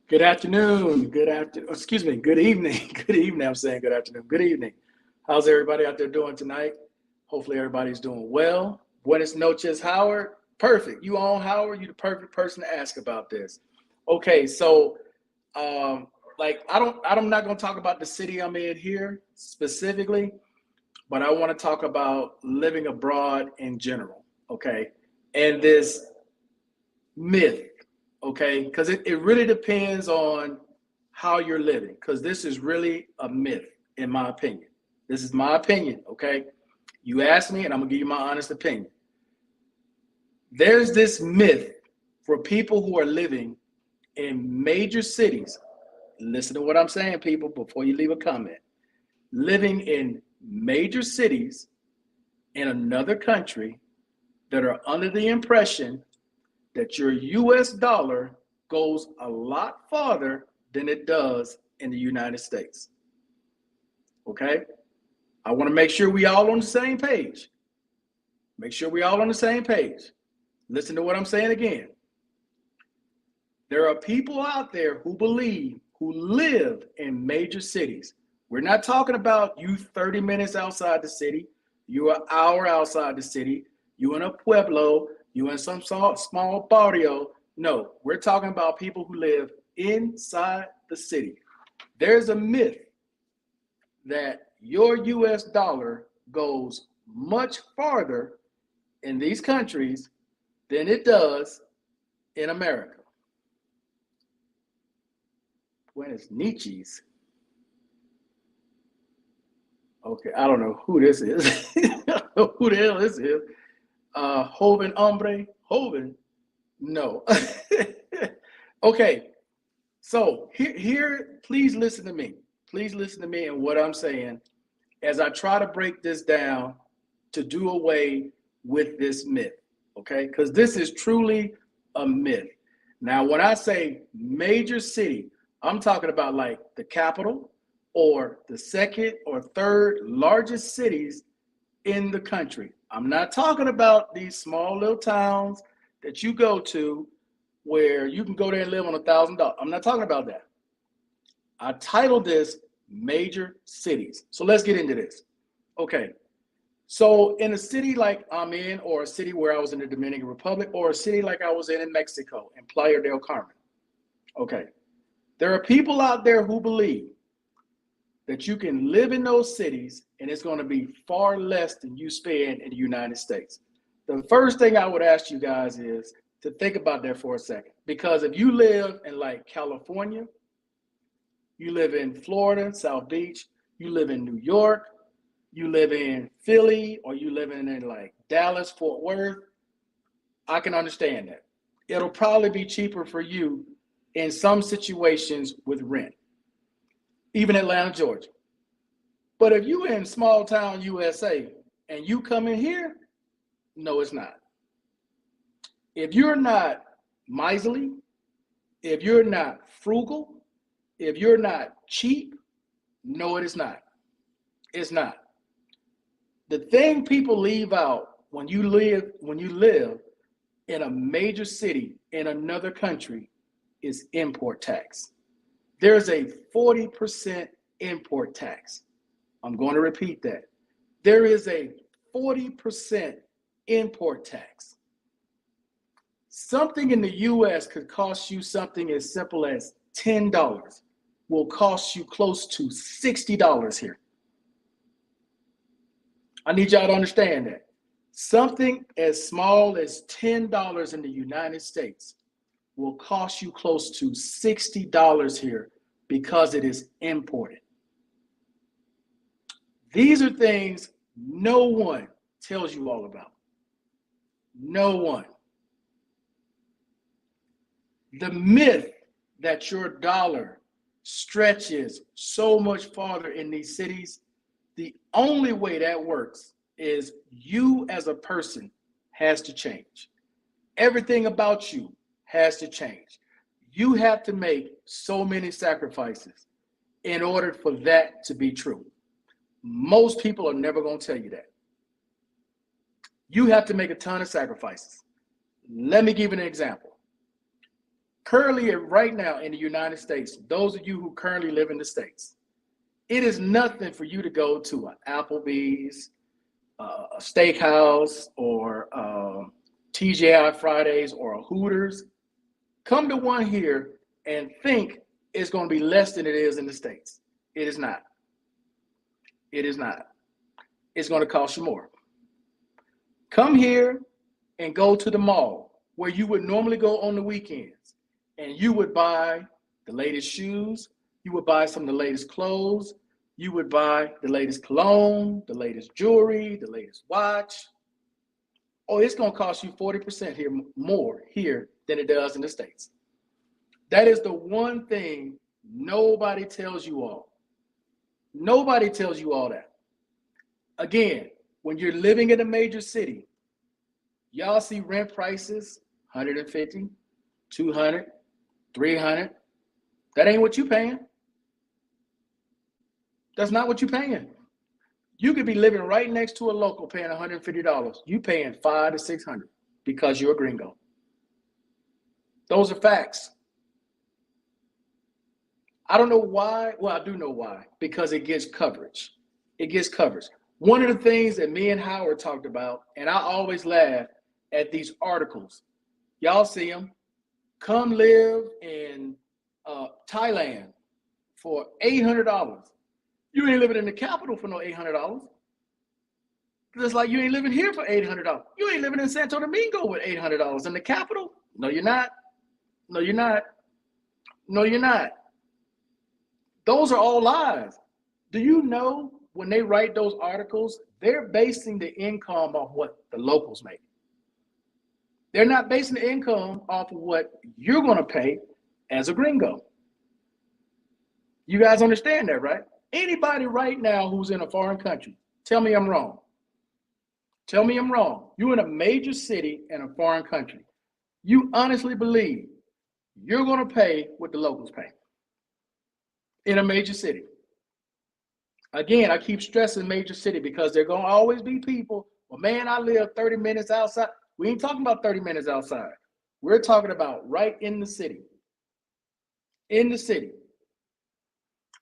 Good afternoon. Good after. Excuse me. Good evening. Good evening. I'm saying good afternoon. Good evening. How's everybody out there doing tonight? Hopefully everybody's doing well. Buenas noches, Howard. Perfect. You on, Howard? You the perfect person to ask about this. Okay, so I'm not gonna talk about the city I'm in here specifically, but I want to talk about living abroad in general. Okay, and this myth, okay? Because it really depends on how you're living, because this is really a myth, in my opinion. This is my opinion, okay? You asked me, and I'm gonna give you my honest opinion. There's this myth for people who are living in major cities. Listen to what I'm saying, people, before you leave a comment. Living in major cities in another country that are under the impression that your US dollar goes a lot farther than it does in the United States. Okay? I want to make sure we all on the same page. Make sure we all on the same page. Listen to what I'm saying again. There are people out there who believe, who live in major cities. We're not talking about you 30 minutes outside the city, you an hour outside the city, you in a pueblo, you in some small barrio. No, we're talking about people who live inside the city. There's a myth that your US dollar goes much farther in these countries than it does in America. Buenas Nietzsche's. Okay, I don't know who this is. I don't know who the hell this is. Joven hombre, Joven. No. Okay, so here, please listen to me. Please listen to me and what I'm saying as I try to break this down to do away with this myth, okay? Because this is truly a myth. Now, when I say major city, I'm talking about like the capital or the second or third largest cities in the country. I'm not talking about these small little towns that you go to where you can go there and live on $1,000. I'm not talking about that. I titled this major cities. So let's get into this. Okay. So in a city like I'm in, or a city where I was in the Dominican Republic, or a city like I was in Mexico, in Playa del Carmen. Okay. There are people out there who believe that you can live in those cities and it's going to be far less than you spend in the United States. The first thing I would ask you guys is to think about that for a second. Because if you live in like California, you live in Florida, South Beach, you live in New York, you live in Philly, or you live in like Dallas, Fort Worth, I can understand that. It'll probably be cheaper for you in some situations with rent, even Atlanta, Georgia. But if you in small town USA and you come in here, no, it's not. If you're not miserly, if you're not frugal, if you're not cheap, no, it is not. It's not. The thing people leave out when you live in a major city in another country is import tax. There's a 40% import tax. I'm going to repeat that. There is a 40% import tax. Something in the US could cost you something as simple as $10 will cost you close to $60 here. I need y'all to understand that. Something as small as $10 in the United States will cost you close to $60 here because it is imported. These are things no one tells you all about. No one. The myth that your dollar stretches so much farther in these cities, the only way that works is you as a person has to change. Everything about you has to change. You have to make so many sacrifices in order for that to be true. Most people are never going to tell you that. You have to make a ton of sacrifices. Let me give you an example. Currently, right now in the United States, those of you who currently live in the States, it is nothing for you to go to an Applebee's, a steakhouse, or TGI Fridays, or a Hooters. Come to one here and think it's going to be less than it is in the States. It is not. It is not. It's going to cost you more. Come here and go to the mall where you would normally go on the weekends, and you would buy the latest shoes, you would buy some of the latest clothes, you would buy the latest cologne, the latest jewelry, the latest watch. Oh, it's going to cost you 40% here more here than it does in the States. That is the one thing nobody tells you all. Nobody tells you all that. Again, when you're living in a major city, y'all see rent prices 150, 200, 300. That ain't what you paying. That's not what you're paying. You could be living right next to a local paying $150. You paying $500 to $600 because you're a gringo. Those are facts. I don't know why. Well, I do know why. Because it gets coverage. It gets coverage. One of the things that me and Howard talked about, and I always laugh at these articles. Y'all see them. Come live in Thailand for $800. You ain't living in the capital for no $800. Just like you ain't living here for $800. You ain't living in Santo Domingo with $800 in the capital. No, you're not. No, you're not. No, you're not. Those are all lies. Do you know when they write those articles, they're basing the income off what the locals make. They're not basing the income off of what you're going to pay as a gringo. You guys understand that, right? Anybody right now who's in a foreign country, tell me I'm wrong. Tell me I'm wrong. You're in a major city in a foreign country. You honestly believe you're going to pay what the locals pay in a major city. Again, I keep stressing major city because there are going to always be people, well, man, I live 30 minutes outside. We ain't talking about 30 minutes outside. We're talking about right in the city. In the city.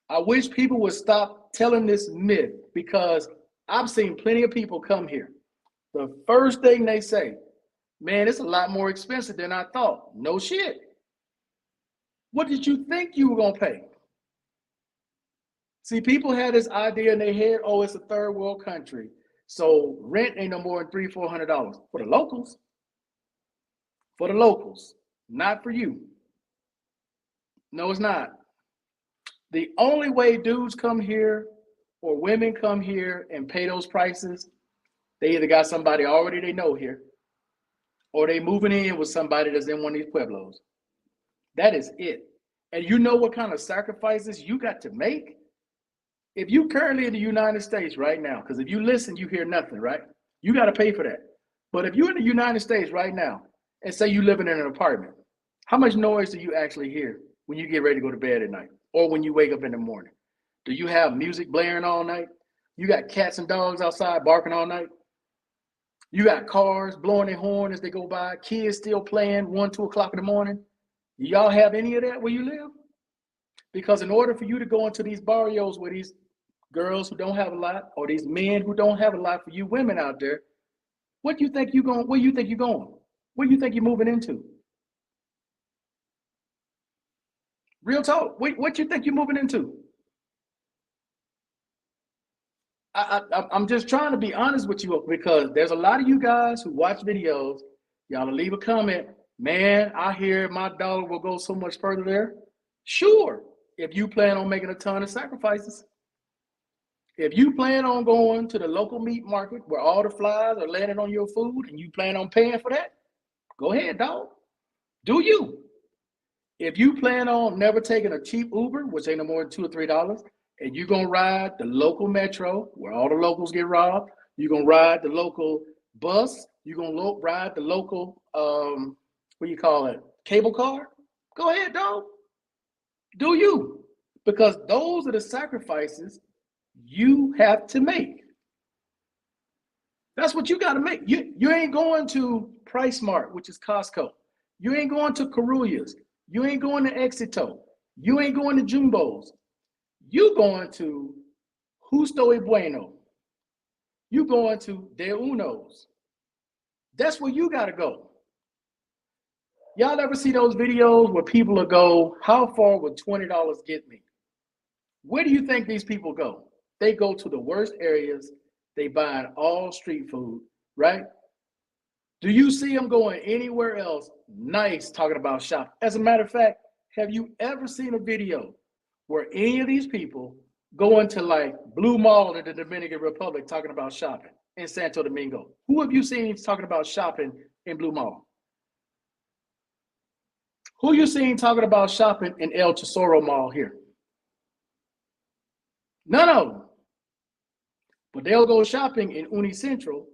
I wish people would stop telling this myth because I've seen plenty of people come here. The first thing they say, man, it's a lot more expensive than I thought. No shit. What did you think you were going to pay? See, people had this idea in their head, oh, it's a third world country. So rent ain't no more than $300, $400 for the locals. For the locals, not for you. No, it's not. The only way dudes come here or women come here and pay those prices, they either got somebody already they know here, or they moving in with somebody that's in one of these pueblos. That is it. And you know what kind of sacrifices you got to make? If you currently in the United States right now, because if you listen, you hear nothing, right? You got to pay for that. But if you're in the United States right now, and say you living in an apartment, how much noise do you actually hear when you get ready to go to bed at night or when you wake up in the morning? Do you have music blaring all night? You got cats and dogs outside barking all night? You got cars blowing their horn as they go by, kids still playing 1, 2 o'clock in the morning? Do y'all have any of that where you live? Because in order for you to go into these barrios where these girls who don't have a lot or these men who don't have a lot, for you women out there, what do you think you're going? Where do you think you're going? What do you think you're moving into? Real talk. What do you think you're moving into? I'm just trying to be honest with you because there's a lot of you guys who watch videos. Y'all leave a comment. Man, I hear my dollar will go so much further there. Sure, if you plan on making a ton of sacrifices. If you plan on going to the local meat market where all the flies are landing on your food and you plan on paying for that, go ahead, dog. Do you? If you plan on never taking a cheap Uber, which ain't no more than $2 or $3, and you're going to ride the local metro where all the locals get robbed, you're going to ride the local bus, you're going to ride the local, what do you call it, cable car, go ahead, dog. Do you? Because those are the sacrifices you have to make. That's what you got to make. You ain't going to Price Mart, which is Costco. You ain't going to Carulli's. You ain't going to Éxito. You ain't going to Jumbo's. You going to Justo y Bueno. You going to De Uno's. That's where you got to go. Y'all ever see those videos where people will go, how far would $20 get me? Where do you think these people go? They go to the worst areas. They buy all street food, right? Do you see them going anywhere else nice talking about shopping? As a matter of fact, have you ever seen a video where any of these people go into like Blue Mall in the Dominican Republic talking about shopping in Santo Domingo? Who have you seen talking about shopping in Blue Mall? Who you seen talking about shopping in El Tesoro Mall here? None of them. But they'll go shopping in Unicentro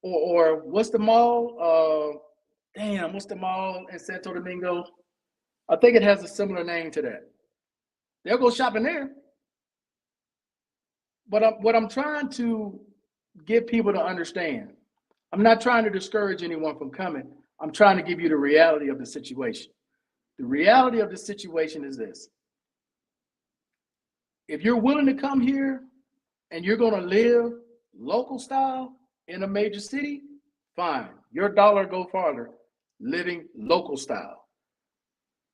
or what's the mall? What's the mall in Santo Domingo? I think it has a similar name to that. They'll go shopping there. But what I'm trying to get people to understand, I'm not trying to discourage anyone from coming. I'm trying to give you the reality of the situation. The reality of the situation is this. If you're willing to come here and you're going to live local style in a major city, fine. Your dollar go farther living local style.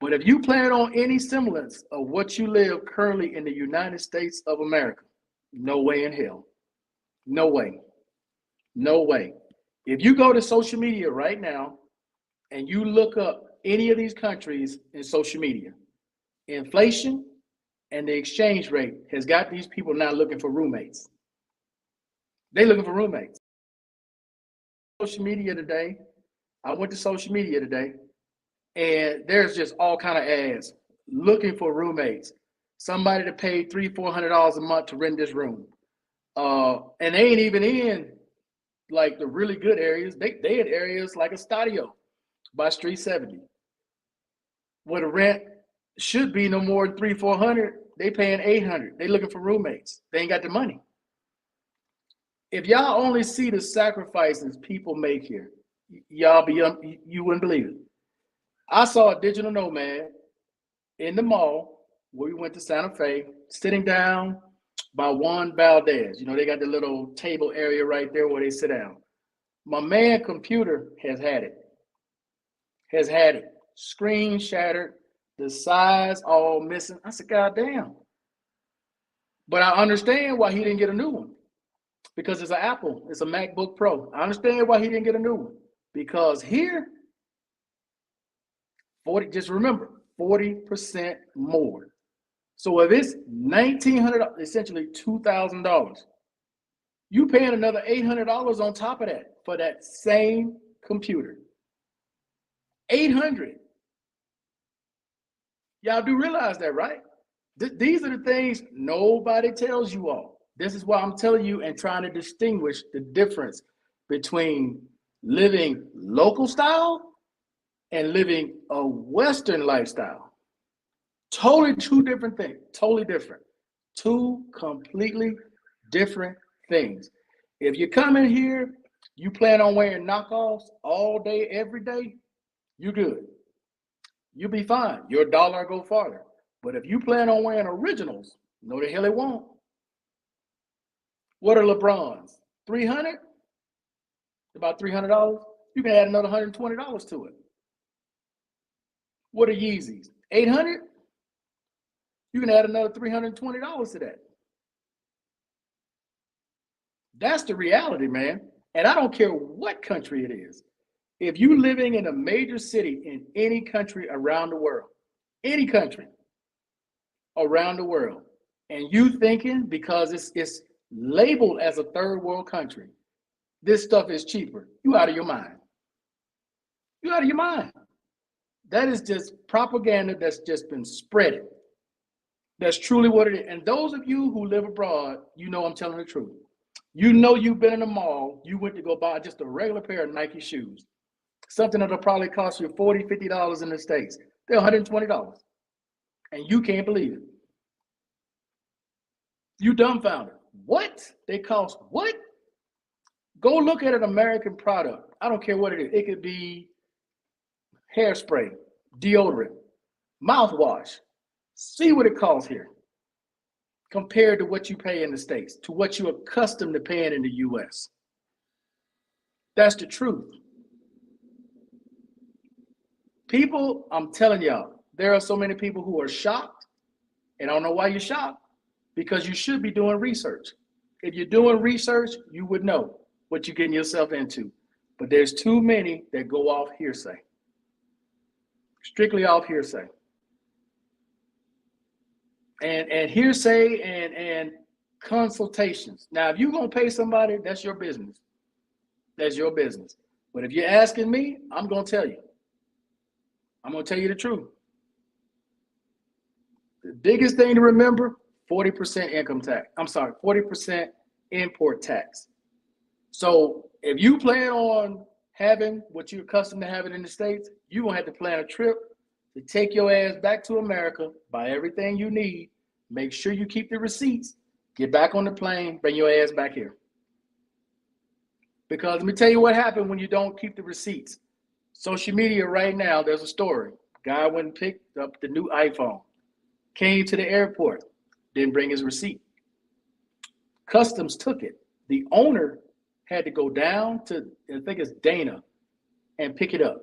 But if you plan on any semblance of what you live currently in the United States of America, no way in hell. No way. No way. If you go to social media right now and you look up any of these countries in social media, inflation and the exchange rate has got these people now looking for roommates. They're looking for roommates. Social media today, I went to social media today, and there's just all kind of ads looking for roommates. Somebody to pay $300-400 a month to rent this room. And they ain't even in like the really good areas. They in areas like Estadio by Street 70. Where the rent should be no more than $300-400. They paying $800. They looking for roommates. They ain't got the money. If y'all only see the sacrifices people make here, you wouldn't believe it. I saw a digital nomad in the mall where we went to Santa Fe, sitting down by Juan Valdez. You know, they got the little table area right there where they sit down. My man computer has had it. Screen shattered, the size all missing. I said, God damn. But I understand why he didn't get a new one. Because it's an Apple, it's a MacBook Pro. I understand why he didn't get a new one. Because here, just remember, 40% more. So if it's $1,900, essentially $2,000, you paying another $800 on top of that for that same computer. $800. Y'all do realize that, right? These are the things nobody tells you all. This is why I'm telling you and trying to distinguish the difference between living local style and living a Western lifestyle. Totally two different things. Totally different. Two completely different things. If you come in here, you plan on wearing knockoffs all day, every day, you good. You'll be fine. Your dollar go farther. But if you plan on wearing originals, no the hell it won't. What are LeBrons? $300? About $300? You can add another $120 to it. What are Yeezys? $800? You can add another $320 to that. That's the reality, man. And I don't care what country it is. If you're living in a major city in any country around the world, any country around the world, and you thinking because it's labeled as a third world country, this stuff is cheaper, you out of your mind. You out of your mind. That is just propaganda that's just been spreaded. That's truly what it is. And those of you who live abroad, you know I'm telling the truth. You know you've been in a mall, you went to go buy just a regular pair of Nike shoes. Something that'll probably cost you $40, $50 in the States. They're $120. And you can't believe it. You dumbfounded. What? They cost what? Go look at an American product. I don't care what it is. It could be hairspray, deodorant, Mouthwash. See what it costs here compared to what you pay in the States, to what you're accustomed to paying in the US. That's the truth. People, I'm telling y'all, there are so many people who are shocked, and I don't know why you're shocked, because you should be doing research. If you're doing research, you would know what you're getting yourself into. But there's too many that go off hearsay, strictly off hearsay. And hearsay and consultations. Now, if you're gonna pay somebody, that's your business. That's your business. But if you're asking me, I'm gonna tell you. I'm gonna tell you the truth. The biggest thing to remember: 40% income tax. I'm sorry, 40% import tax. So if you plan on having what you're accustomed to having in the States, you're gonna have to plan a trip to take your ass back to America, buy everything you need, make sure you keep the receipts, get back on the plane, bring your ass back here. Because let me tell you what happened when you don't keep the receipts. Social media right now, there's a story. Guy went and picked up the new iPhone, came to the airport, didn't bring his receipt. Customs took it. The owner had to go down to, I think it's Dana, and pick it up.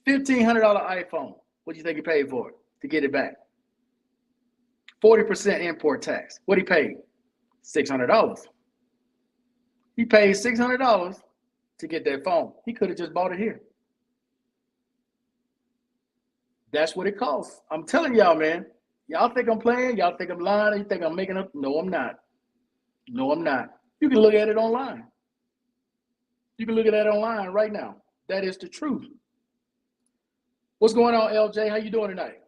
$1,500 iPhone. What do you think he paid for it to get it back? 40% import tax. What he paid? $600. He paid $600 to get that phone. He could have just bought it here. That's what it costs. I'm telling y'all, man. Y'all think I'm playing? Y'all think I'm lying? You think I'm making up? No, I'm not. No, I'm not. You can look at it online. You can look at that online right now. That is the truth. What's going on, LJ? How you doing tonight?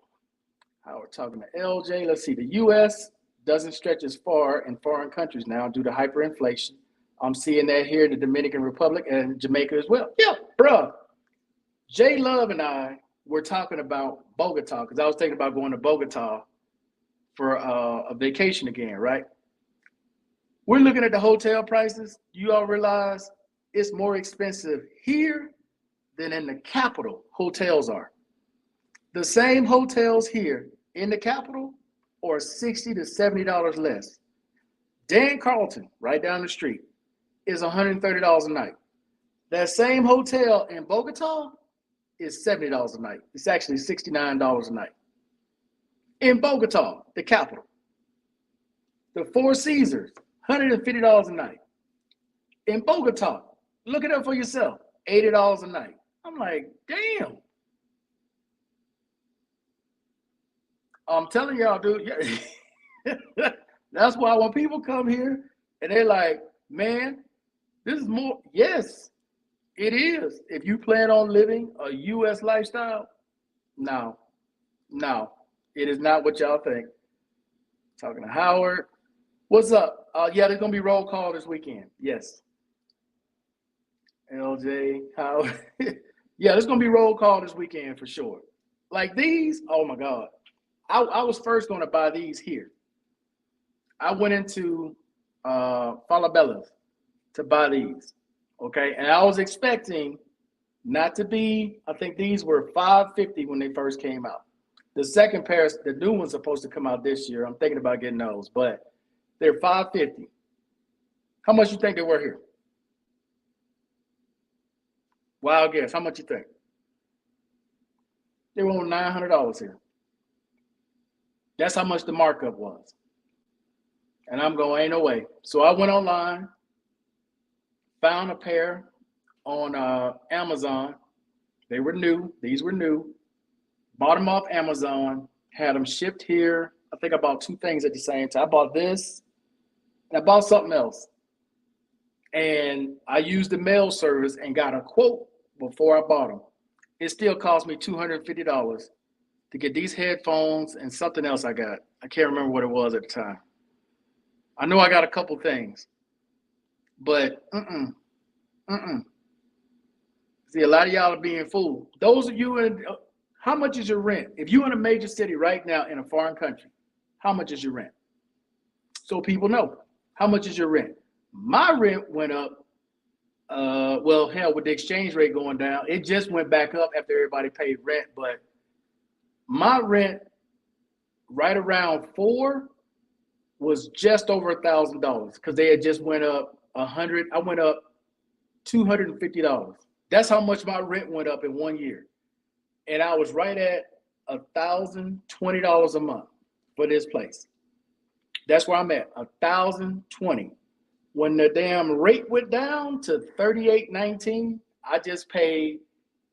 We're talking to LJ. Let's see. The U.S. doesn't stretch as far in foreign countries now due to hyperinflation. I'm seeing that here in the Dominican Republic and Jamaica as well. Yeah, bruh. J Love and I were talking about Bogota because I was thinking about going to Bogota for a vacation again, right? We're looking at the hotel prices. You all realize it's more expensive here than in the capital hotels are. The same hotels here in the capital are $60 to $70 less. Dan Carlton, right down the street, is $130 a night. That same hotel in Bogota is $70 a night. It's actually $69 a night. In Bogota, the capital. The Four Seasons, $150 a night. In Bogota, look it up for yourself, $80 a night. I'm like, damn. I'm telling y'all, dude. Yeah. That's why when people come here and they're like, man, this is more. Yes, it is. If you plan on living a U.S. lifestyle, no, it is not what y'all think. Talking to Howard. What's up? Yeah, there's going to be roll call this weekend. Yes. LJ, Howard. Yeah, there's going to be roll call this weekend for sure. Like these, oh my God. I was first going to buy these here. I went into Falabella's to buy these, okay? And I was expecting not to be, I think these were $550 when they first came out. The second pair, the new one's supposed to come out this year. I'm thinking about getting those, but they're $550. How much you think they were here? Wild guess. How much you think? They were on $900 here. That's how much the markup was. And I'm going, ain't no way. So I went online, found a pair on Amazon. They were new. These were new. Bought them off Amazon, had them shipped here. I think I bought two things at the same time. I bought this, and I bought something else. And I used the mail service and got a quote before I bought them. It still cost me $250 to get these headphones and something else I got. I can't remember what it was at the time. I know I got a couple things, but See, a lot of y'all are being fooled. Those of you in, how much is your rent? If you're in a major city right now in a foreign country, how much is your rent? So people know, how much is your rent? My rent went up, well, hell, with the exchange rate going down, it just went back up after everybody paid rent, but My rent right around 4 was just over $1,000 because they had just went up 100. I went up $250. That's how much my rent went up in 1 year, and I was right at $1,020 a month for this place. That's where I'm at, 1,020. When the damn rate went down to 38.19, I just paid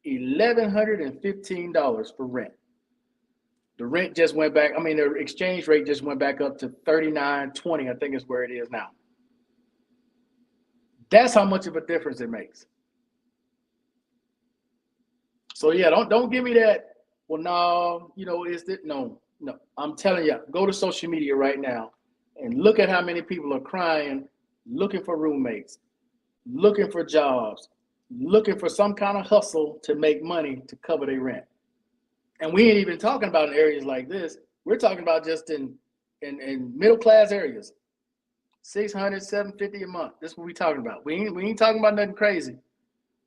$1,115 for rent. The rent just went back. I mean, the exchange rate just went back up to 39.20. I think is where it is now. That's how much of a difference it makes. So yeah, don't give me that. Well, no, is it no, no. I'm telling you, go to social media right now and look at how many people are crying, looking for roommates, looking for jobs, looking for some kind of hustle to make money to cover their rent. And we ain't even talking about in areas like this. We're talking about just in middle class areas. 600, 750 a month. That's what we talking about. We ain't talking about nothing crazy.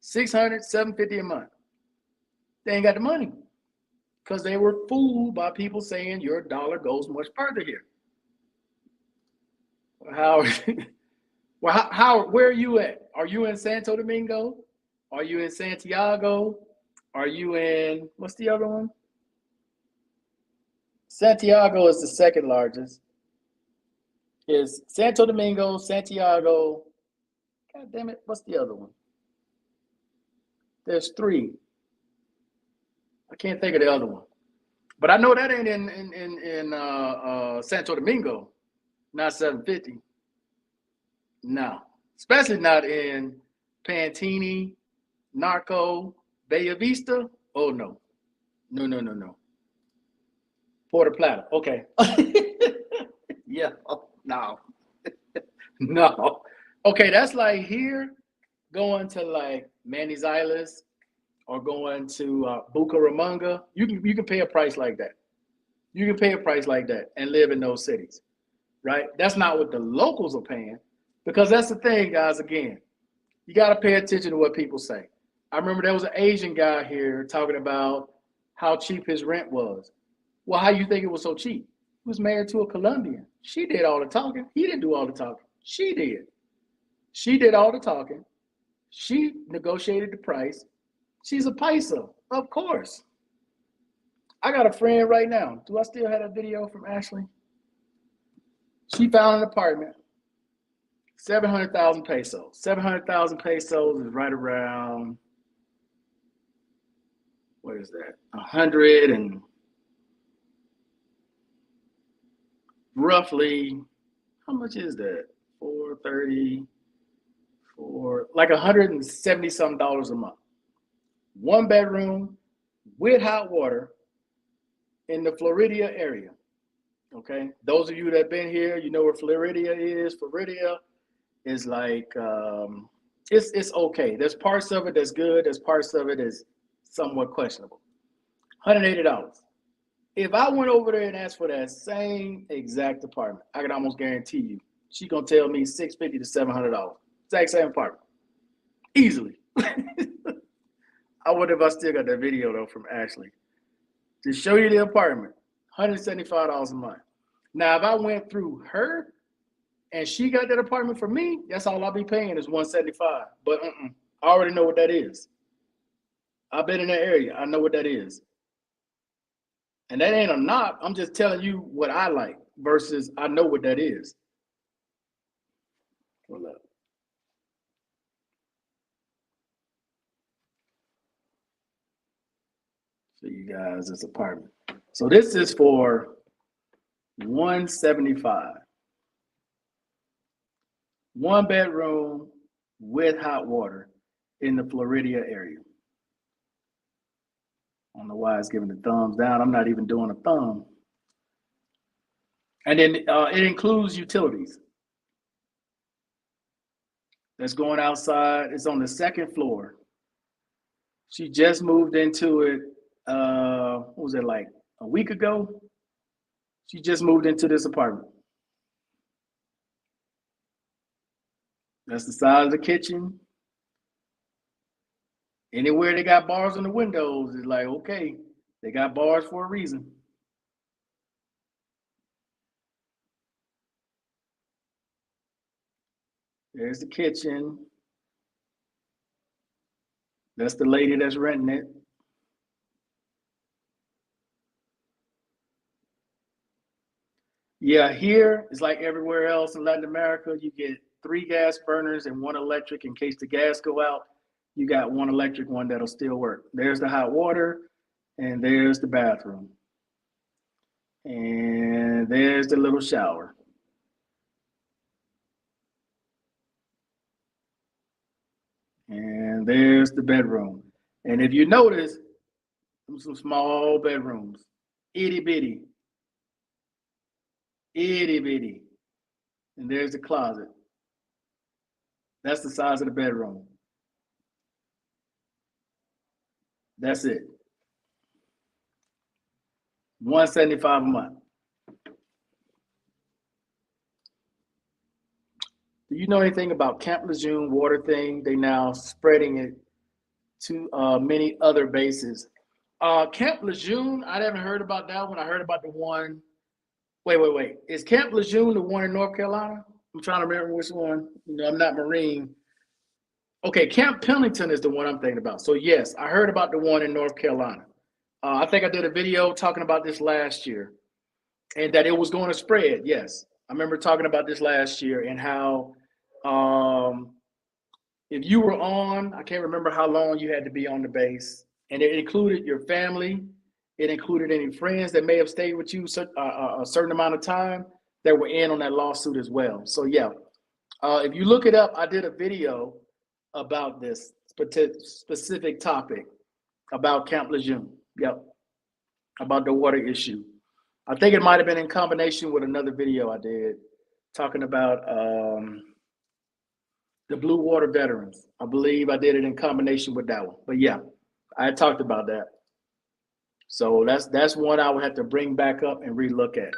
600, 750 a month. They ain't got the money because they were fooled by people saying your dollar goes much further here. Where are you at? Are you in Santo Domingo? Are you in Santiago? Are you in, what's the other one? Santiago is the second largest. Is Santo Domingo, Santiago. God damn it, what's the other one? There's 3. I can't think of the other one. But I know that ain't in Santo Domingo, not 750. No, especially not in Pantini, Narco, Bella Vista. Oh no, no. Puerto Plata. Okay. Yeah. Oh, no. No. Okay, that's like here going to like Manny's Isles or going to Bucaramanga. You can pay a price like that. You can pay a price like that and live in those cities, right? That's not what the locals are paying, because that's the thing, guys. Again, you got to pay attention to what people say. I remember there was an Asian guy here talking about how cheap his rent was. Well, how you think it was so cheap? He was married to a Colombian. She did all the talking. He didn't do all the talking. She did. She did all the talking. She negotiated the price. She's a paisa, of course. I got a friend right now. Do I still have a video from Ashley? She found an apartment, 700,000 pesos. 700,000 pesos is right around, what is that? 100 and roughly, how much is that? 430, for like 170 some dollars a month. 1 bedroom with hot water in the Floridia area. Okay, those of you that have been here, you know where Floridia is. Floridia is like it's okay. There's parts of it that's good. There's parts of it that's somewhat questionable. $180. If I went over there and asked for that same exact apartment, I can almost guarantee you she's gonna tell me $650 to $700. Exact same apartment, easily. I wonder if I still got that video though from Ashley to show you the apartment. $175 a month. Now, if I went through her and she got that apartment for me, that's all I'll be paying is $175. But I already know what that is. I've been in that area. I know what that is. And that ain't a knock. I'm just telling you what I like versus I know what that is. Hold up. Show you guys this apartment. So this is for $175. 1 bedroom with hot water in the Floridia area. I don't know why it's giving the thumbs down. I'm not even doing a thumb. And then it includes utilities. That's going outside. It's on the 2nd floor. She just moved into it, what was it, like a week ago? She just moved into this apartment. That's the size of the kitchen. Anywhere they got bars on the windows is like, okay, They got bars for a reason. There's the kitchen. That's the lady that's renting it. Yeah, here it's like everywhere else in Latin America. You get 3 gas burners and 1 electric in case the gas go out. You got 1 electric one that'll still work. There's the hot water, and there's the bathroom, and there's the little shower, and there's the bedroom. And if you notice, some small bedrooms, itty bitty, itty bitty, and there's the closet. That's the size of the bedroom. That's it. 175 a month. Do you know anything about Camp Lejeune water thing? They now spreading it to many other bases. Camp Lejeune, I haven't heard about that one. I heard about the one. Wait. Is Camp Lejeune the one in North Carolina? I'm trying to remember which one. I'm not Marine. Okay, Camp Pendleton is the one I'm thinking about. So yes, I heard about the one in North Carolina. I think I did a video talking about this last year, and that it was going to spread. Yes, I remember talking about this last year and how if you were on, I can't remember how long you had to be on the base, and it included your family. It included any friends that may have stayed with you a certain amount of time that were in on that lawsuit as well. So yeah, if you look it up, I did a video about this specific topic about Camp Lejeune. Yep, about the water issue. I think it might have been in combination with another video I did talking about the Blue Water Veterans. I believe I did it in combination with that one. But yeah, I talked about that. So that's one I would have to bring back up and relook at.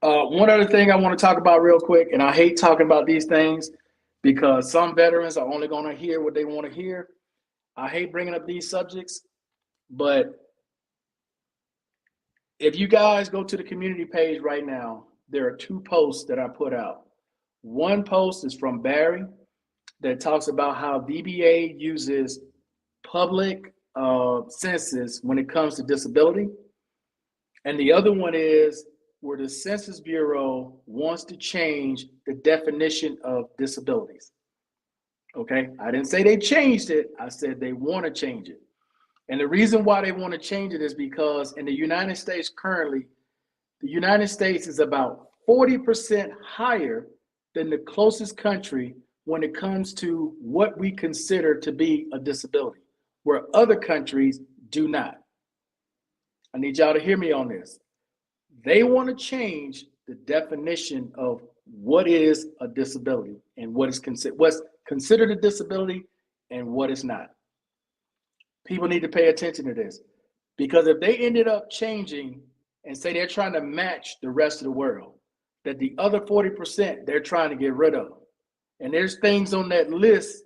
One other thing I want to talk about real quick, and I hate talking about these things because some veterans are only going to hear what they want to hear. I hate bringing up these subjects, but if you guys go to the community page right now, there are 2 posts that I put out. One post is from Barry that talks about how VBA uses public census when it comes to disability. And the other one is where the Census Bureau wants to change the definition of disabilities. Okay, I didn't say they changed it. I said they want to change it. And the reason why they want to change it is because in the United States currently, the United States is about 40% higher than the closest country when it comes to what we consider to be a disability, where other countries do not. I need y'all to hear me on this. They want to change the definition of what is a disability and what's considered a disability and what is not. People need to pay attention to this, because if they ended up changing and say they're trying to match the rest of the world, that the other 40% they're trying to get rid of. And there's things on that list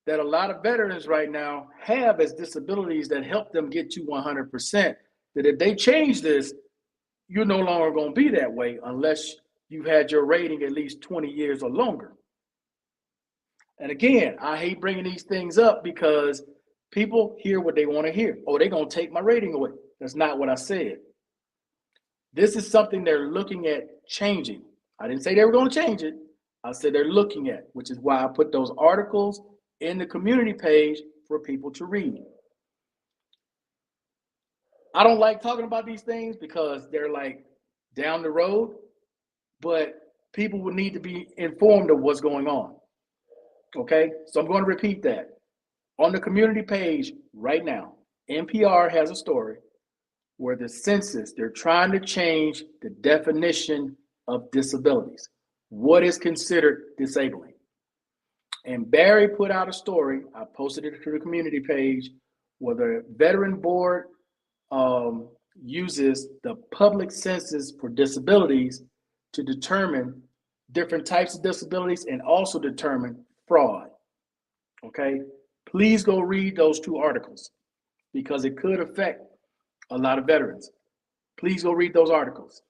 that a lot of veterans right now have as disabilities that help them get to 100%, that if they change this, you're no longer going to be that way unless you've had your rating at least 20 years or longer. And again, I hate bringing these things up because people hear what they want to hear. Oh, they're going to take my rating away. That's not what I said. This is something they're looking at changing. I didn't say they were going to change it. I said they're looking at, which is why I put those articles in the community page for people to read. I don't like talking about these things because they're like down the road, but people would need to be informed of what's going on. Okay, so I'm going to repeat that. On the community page right now, NPR has a story where the census, they're trying to change the definition of disabilities. What is considered disabling? And Barry put out a story, I posted it to the community page, where the Veteran Board uses the public census for disabilities to determine different types of disabilities and also determine fraud. Okay, please go read those 2 articles. because it could affect a lot of veterans. Please go read those articles.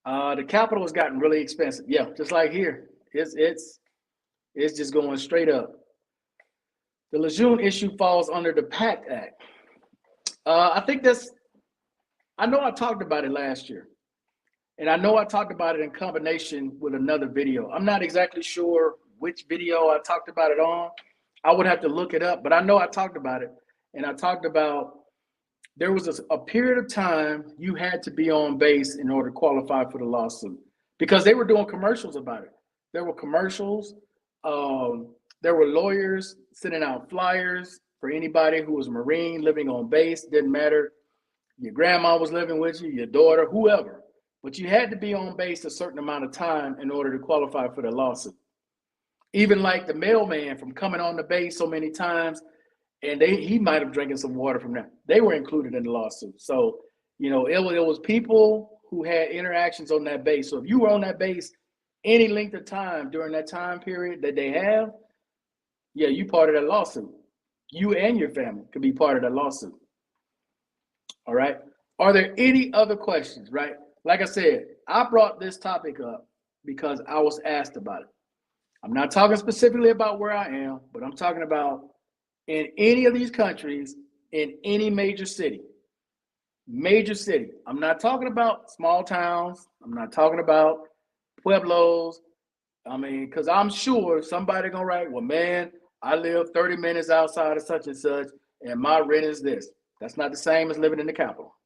The capital has gotten really expensive. Yeah, just like here, it's just going straight up. The Lejeune issue falls under the PACT Act. I think I know I talked about it last year, and I know I talked about it in combination with another video. I'm not exactly sure which video I talked about it on. I would have to look it up, but I know I talked about it, and I talked about there was a period of time you had to be on base in order to qualify for the lawsuit because they were doing commercials about it. There were commercials. There were lawyers sending out flyers for anybody who was a Marine living on base. Didn't matter. Your grandma was living with you, your daughter, whoever. But you had to be on base a certain amount of time in order to qualify for the lawsuit. Even like the mailman from coming on the base so many times, and he might have drinking some water from them. They were included in the lawsuit. So, it was people who had interactions on that base. So if you were on that base any length of time during that time period that they have, yeah, you part of that lawsuit. You and your family could be part of that lawsuit. All right. Are there any other questions, right? Like I said, I brought this topic up because I was asked about it. I'm not talking specifically about where I am, but I'm talking about in any of these countries, in any major city. Major city. I'm not talking about small towns. I'm not talking about pueblos. Because I'm sure somebody gonna write, well, man, I live 30 minutes outside of such and such, and my rent is this. That's not the same as living in the capital.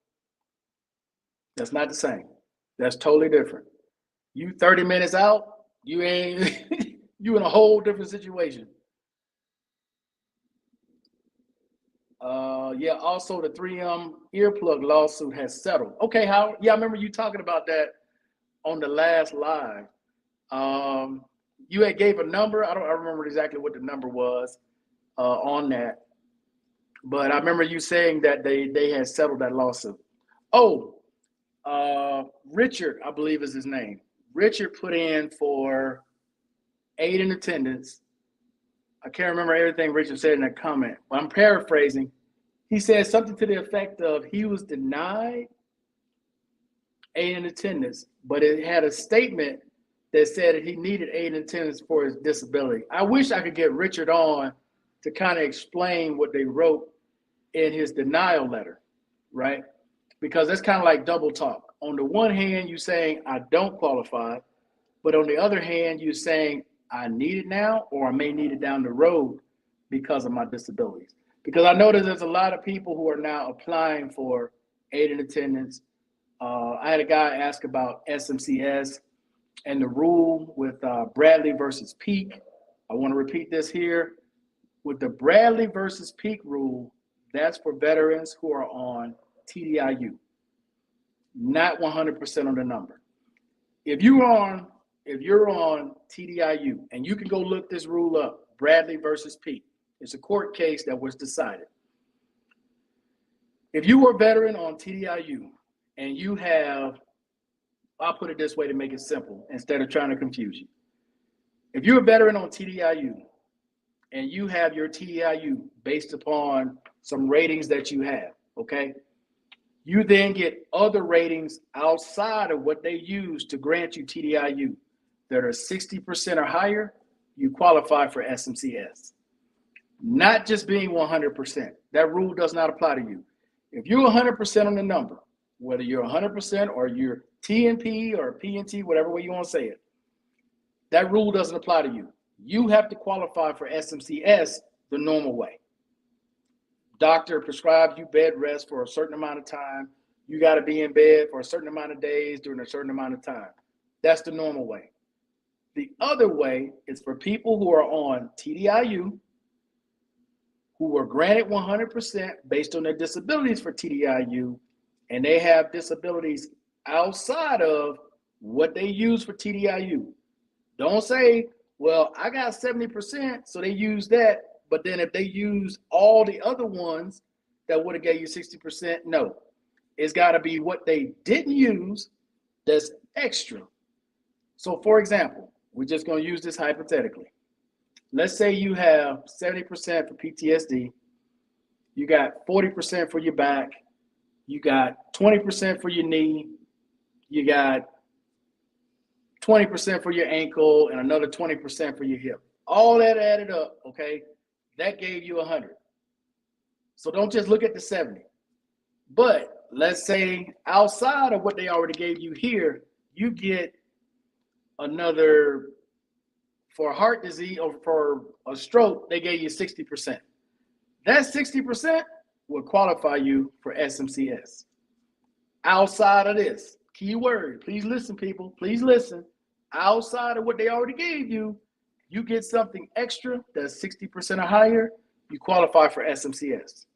That's not the same. That's totally different. You 30 minutes out, you ain't, you in a whole different situation. Yeah, also the 3M earplug lawsuit has settled. Okay, Howard. Yeah, I remember you talking about that on the last live. You had gave a number. I remember exactly what the number was on that. But I remember you saying that they had settled that lawsuit. Oh, Richard, I believe is his name. Richard put in for aid in attendance. I can't remember everything Richard said in that comment, but I'm paraphrasing. He said something to the effect of he was denied aid in attendance, but it had a statement that said he needed aid in attendance for his disability. I wish I could get Richard on to kind of explain what they wrote in his denial letter, right? Because that's kind of like double talk. On the one hand, you're saying, I don't qualify, but on the other hand, you're saying, I need it now, or I may need it down the road because of my disabilities. Because I know that there's a lot of people who are now applying for aid in attendance. I had a guy ask about SMCS and the rule with Bradley versus Peak. I want to repeat this here. With the Bradley versus Peak rule, that's for veterans who are on TDIU, not 100% on the number. If you're on TDIU, and you can go look this rule up, Bradley versus Peak. It's a court case that was decided. If you were a veteran on TDIU and you have, I'll put it this way to make it simple instead of trying to confuse you. If you're a veteran on TDIU and you have your TDIU based upon some ratings that you have, okay? You then get other ratings outside of what they use to grant you TDIU that are 60% or higher, you qualify for SMCS. Not just being 100%. That rule does not apply to you. If you're 100% on the number, whether you're 100% or you're TNP or PNT, whatever way you want to say it, that rule doesn't apply to you. You have to qualify for SMCS the normal way. Doctor prescribes you bed rest for a certain amount of time. You got to be in bed for a certain amount of days during a certain amount of time. That's the normal way. The other way is for people who are on TDIU, who were granted 100% based on their disabilities for TDIU, and they have disabilities outside of what they use for TDIU. Don't say, well, I got 70%, so they use that. But then if they use all the other ones that would have gave you 60%, no. It's got to be what they didn't use that's extra. So for example, we're just going to use this hypothetically. let's say you have 70% for PTSD, you got 40% for your back, you got 20% for your knee, you got 20% for your ankle, and another 20% for your hip. All that added up, okay, that gave you 100. So don't just look at the 70. But let's say outside of what they already gave you here, you get another, for heart disease or for a stroke, they gave you 60%. That 60% will qualify you for SMCS. Outside of this, key word, please listen, people, please listen. Outside of what they already gave you, you get something extra that's 60% or higher, you qualify for SMCS.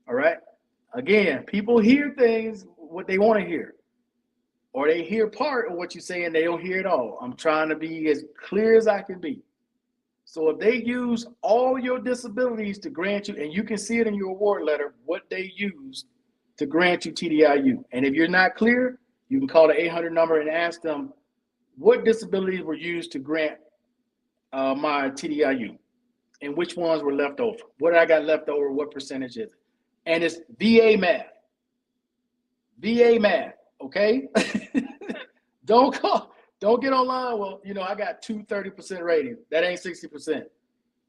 All right? Again, people hear things what they want to hear, or they hear part of what you're saying, they don't hear it all. I'm trying to be as clear as I can be. So if they use all your disabilities to grant you, and you can see it in your award letter, what they used to grant you TDIU. And if you're not clear, you can call the 800 number and ask them what disabilities were used to grant my TDIU and which ones were left over. What I got left over, what percentage is it? And it's VA math. VA math, okay? Don't get online. Well, I got 230% rating. That ain't 60%.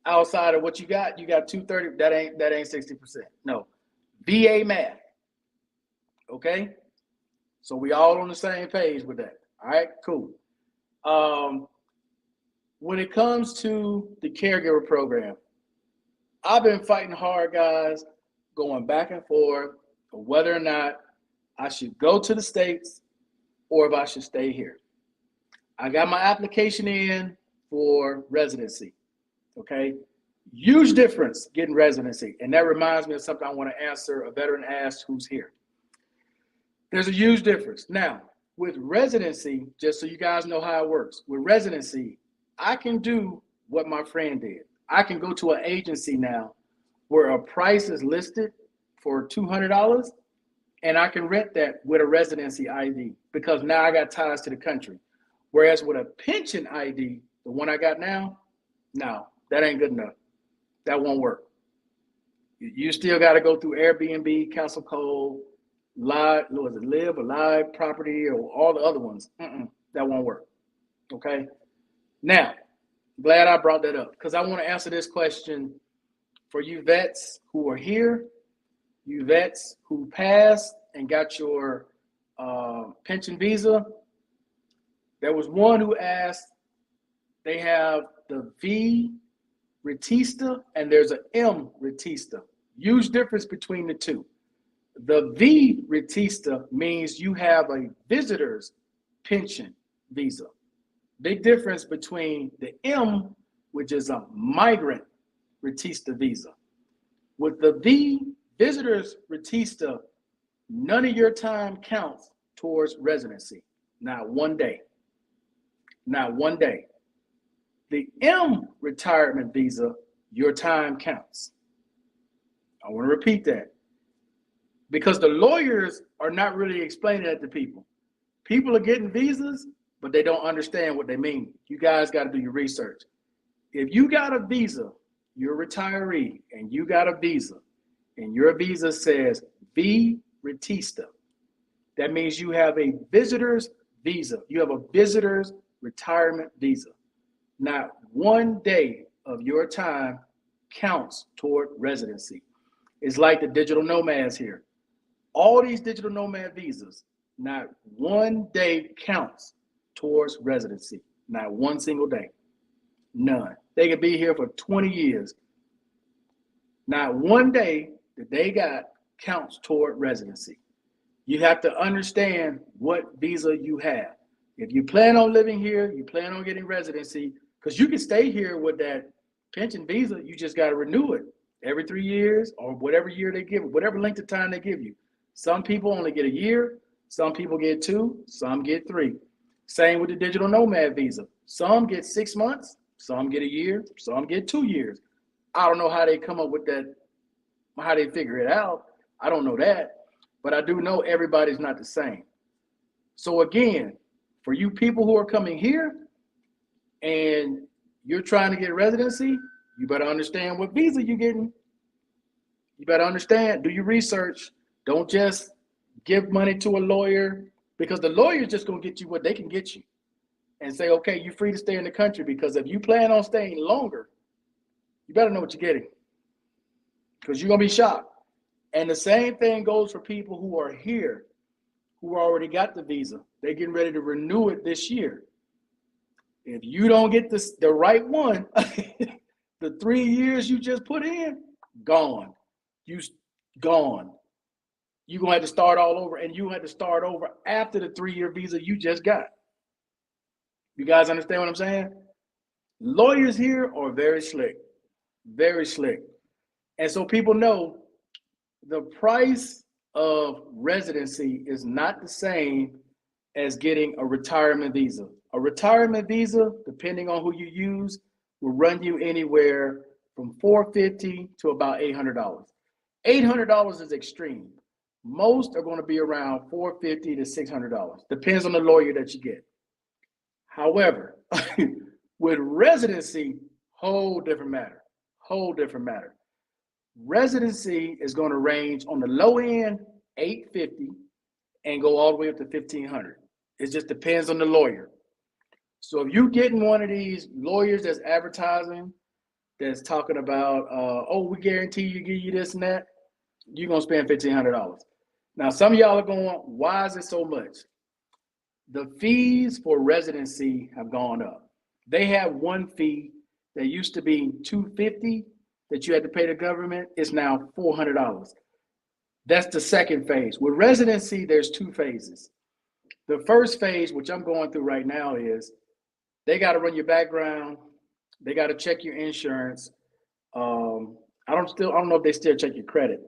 Outside of what you got 230. That ain't 60%. No. VA math. Okay? So we all on the same page with that. All right, cool. When it comes to the caregiver program, I've been fighting hard, guys, going back and forth for whether or not I should go to the States or if I should stay here. I got my application in for residency, okay? Huge difference getting residency. And that reminds me of something I want to answer a veteran asked who's here. There's a huge difference. Now, with residency, just so you guys know how it works, with residency, I can do what my friend did. I can go to an agency now where a price is listed for $200 and I can rent that with a residency ID because now I got ties to the country. Whereas with a pension ID, the one I got now, no, that ain't good enough. That won't work. You still got to go through Airbnb, Castle Code, Live or Live Property, or all the other ones. That won't work. Okay. Now, glad I brought that up because I want to answer this question for you vets who are here, you vets who passed and got your pension visa. There was one who asked, they have the V Retista and there's an M Retista. Huge difference between the two. The V Retista means you have a visitor's pension visa. Big difference between the M, which is a migrant Retista visa. With the V visitor's Retista, none of your time counts towards residency. Not one day. Not one day. The M retirement visa, your time counts. I want to repeat that because the lawyers are not really explaining that to people. People are getting visas, but they don't understand what they mean. You guys got to do your research. If you got a visa, you're a retiree, and you got a visa, and your visa says V Retista, that means you have a visitor's visa. You have a visitor's retirement visa. Not one day of your time counts toward residency. It's like the digital nomads here. All these digital nomad visas, not one day counts towards residency. Not one single day. None. They could be here for 20 years. Not one day that they got counts toward residency. You have to understand what visa you have. If you plan on living here, you plan on getting residency, because you can stay here with that pension visa, you just got to renew it every 3 years or whatever year they give it, whatever length of time they give you. Some people only get a year, some people get 2, some get 3. Same with the digital nomad visa. Some get 6 months, some get a year, some get 2 years. I don't know how they come up with that, how they figure it out. I don't know that, but I do know everybody's not the same. So again, for you people who are coming here and you're trying to get residency, you better understand what visa you're getting. You better understand, do your research. Don't just give money to a lawyer, because the lawyer is just going to get you what they can get you and say, okay, you're free to stay in the country, because if you plan on staying longer, you better know what you're getting, because you're going to be shocked. And the same thing goes for people who are here, who already got the visa. They're getting ready to renew it this year. If you don't get the right one, the 3 years you just put in, gone. Gone. You're going to have to start all over, and you have to start over after the 3-year visa you just got. You guys understand what I'm saying? Lawyers here are very slick, very slick. And so people know the price of residency is not the same as getting a retirement visa. A retirement visa, depending on who you use, will run you anywhere from $450 to about $800. $800 is extreme. Most are going to be around $450 to $600. Depends on the lawyer that you get. However, with residency, whole different matter. Whole different matter. Residency is going to range on the low end, $850, and go all the way up to $1,500. It just depends on the lawyer. So if you're getting one of these lawyers that's advertising, that's talking about, oh, we guarantee you, give you this and that, you're going to spend $1,500. Now, some of y'all are going, why is it so much? The fees for residency have gone up. They have one fee that used to be $250 that you had to pay the government. It's now $400. That's the second phase. With residency, there's two phases. The first phase, which I'm going through right now, is they got to run your background. They got to check your insurance. I don't know if they still check your credit,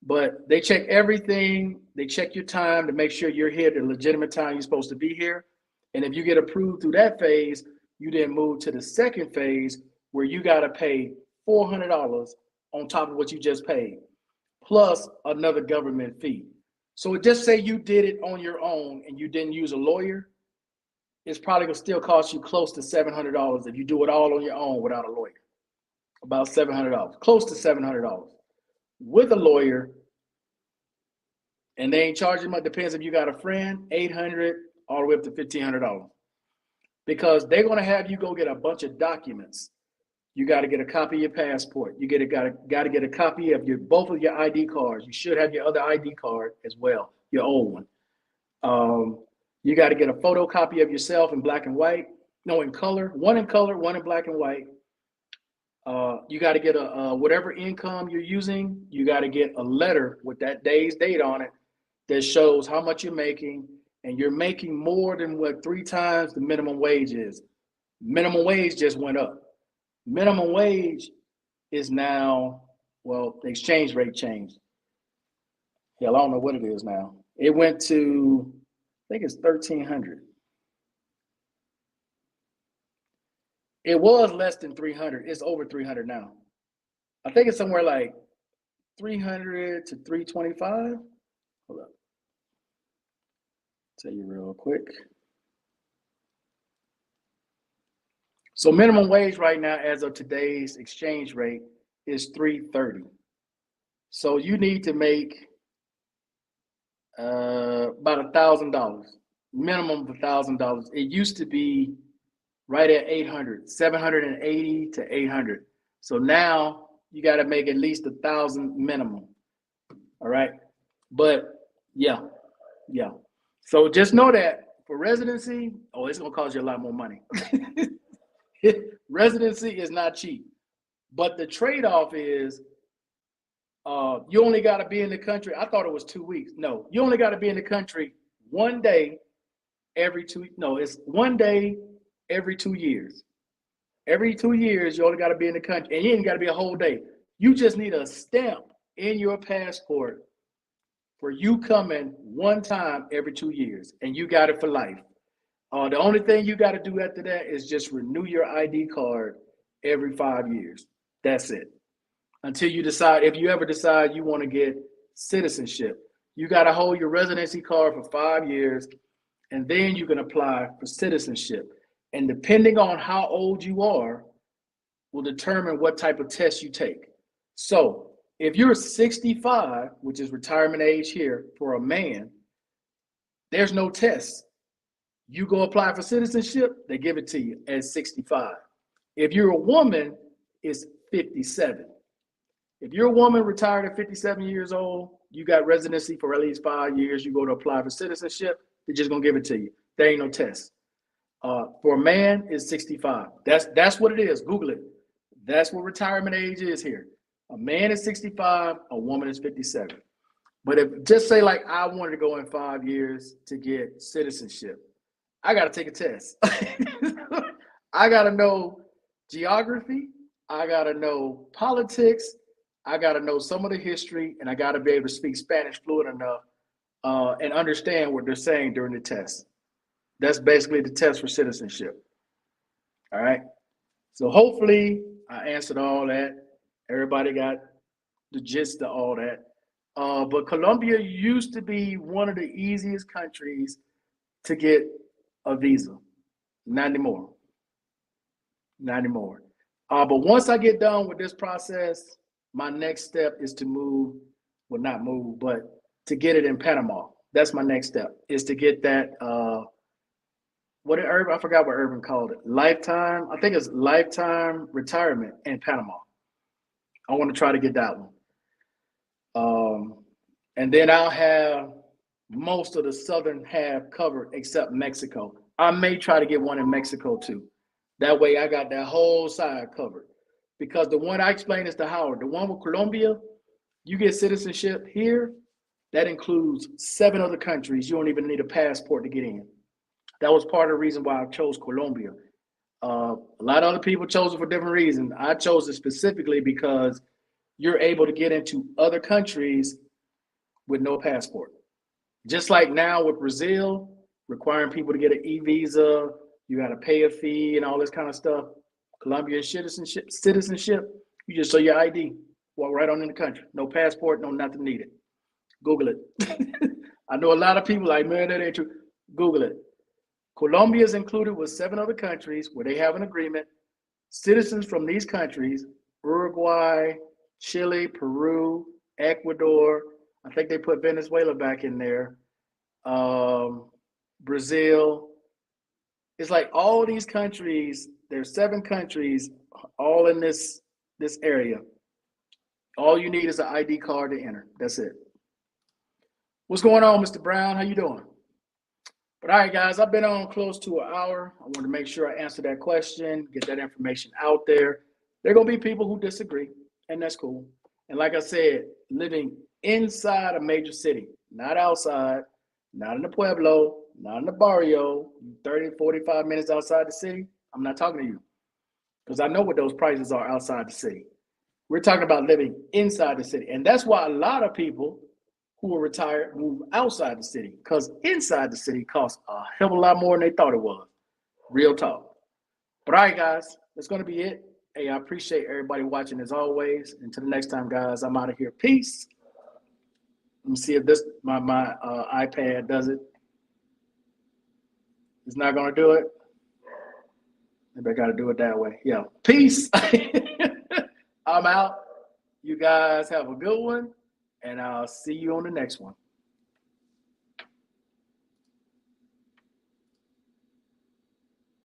but they check everything. They check your time to make sure you're here the legitimate time you're supposed to be here. And if you get approved through that phase, you then move to the second phase where you got to pay $400 on top of what you just paid, plus another government fee. So just say you did it on your own and you didn't use a lawyer, it's probably going to still cost you close to $700 if you do it all on your own without a lawyer. About $700, close to $700. With a lawyer, and they ain't charging much, depends if you got a friend, $800 all the way up to $1,500. Because they're going to have you go get a bunch of documents. You got to get a copy of your passport. You got to get a copy of both of your ID cards. You should have your other ID card as well, your old one. You got to get a photocopy of yourself in black and white. No, in color. One in color, one in black and white. You got to get a whatever income you're using. You got to get a letter with that day's date on it that shows how much you're making, and you're making more than what 3 times the minimum wage is. Minimum wage just went up. Minimum wage is now, well, the exchange rate changed. Hell, I don't know what it is now. It went to, I think it's 1,300. It was less than 300. It's over 300 now. I think it's somewhere like 300 to 325. Hold up. Tell you real quick. So minimum wage right now, as of today's exchange rate, is $330. So you need to make about $1,000, minimum of $1,000. It used to be right at 800, 780 to 800. So now you got to make at least 1,000 minimum. All right. But yeah. So just know that for residency, it's going to cost you a lot more money. Residency is not cheap. But the trade-off is you only got to be in the country. I thought it was 2 weeks. No, you only got to be in the country one day every 2. No, it's one day every 2 years. Every 2 years, you only got to be in the country, and you ain't got to be a whole day. You just need a stamp in your passport for you coming one time every 2 years, and you got it for life. The only thing you got to do after that is just renew your ID card every 5 years. That's it. Until you decide, if you ever decide you want to get citizenship, you got to hold your residency card for 5 years, and then you can apply for citizenship. And depending on how old you are, will determine what type of test you take. So if you're 65, which is retirement age here for a man, there's no test. You go apply for citizenship, they give it to you at 65. If you're a woman, it's 57. If you're a woman retired at 57 years old, you got residency for at least 5 years, you go to apply for citizenship, they're just gonna give it to you. There ain't no test. For a man, it's 65. That's what it is. Google it. That's what retirement age is here. A man is 65, a woman is 57. But if just say like I wanted to go in 5 years to get citizenship, I got to take a test. I got to know geography. I got to know politics. I got to know some of the history, and I got to be able to speak Spanish fluent enough and understand what they're saying during the test. That's basically the test for citizenship. All right. So hopefully I answered all that. Everybody got the gist of all that. But Colombia used to be one of the easiest countries to get a visa. Not anymore. Not anymore. But once I get done with this process, my next step is to move, well, not move, but to get it in Panama. That's my next step, is to get that, what did Urban, I forgot what Urban called it. Lifetime, I think it's lifetime retirement in Panama. I want to try to get that one. And then I'll have most of the southern half covered except Mexico. I may try to get one in Mexico too. That way I got that whole side covered. Because the one I explained is to Howard, the one with Colombia, you get citizenship here, that includes 7 other countries. You don't even need a passport to get in. That was part of the reason why I chose Colombia. A lot of other people chose it for different reasons. I chose it specifically because you're able to get into other countries with no passport. Just like now with Brazil, requiring people to get an e-visa, you got to pay a fee and all this kind of stuff. Colombian citizenship, you just show your ID, walk right on in the country. No passport, no nothing needed. Google it. I know a lot of people like, man, that ain't true. Google it. Colombia is included with 7 other countries where they have an agreement. Citizens from these countries, Uruguay, Chile, Peru, Ecuador, I think they put Venezuela back in there, Brazil. It's like all these countries, there's 7 countries all in this area. All you need is an ID card to enter. That's it. What's going on, Mr. Brown? How you doing? But all right, guys, I've been on close to an hour. I want to make sure I answer that question, get that information out there. There are going to be people who disagree, and that's cool. And like I said, living inside a major city, not outside, not in the Pueblo, not in the barrio, 30, 45 minutes outside the city, I'm not talking to you because I know what those prices are outside the city. We're talking about living inside the city. And that's why a lot of people who are retired move outside the city because inside the city costs a hell of a lot more than they thought it was. Real talk. But all right, guys, that's going to be it. Hey, I appreciate everybody watching as always. Until the next time, guys, I'm out of here. Peace. Let me see if this my iPad does it. It's not going to do it. Maybe I got to do it that way. Yeah. Peace. I'm out. You guys have a good one, and I'll see you on the next one.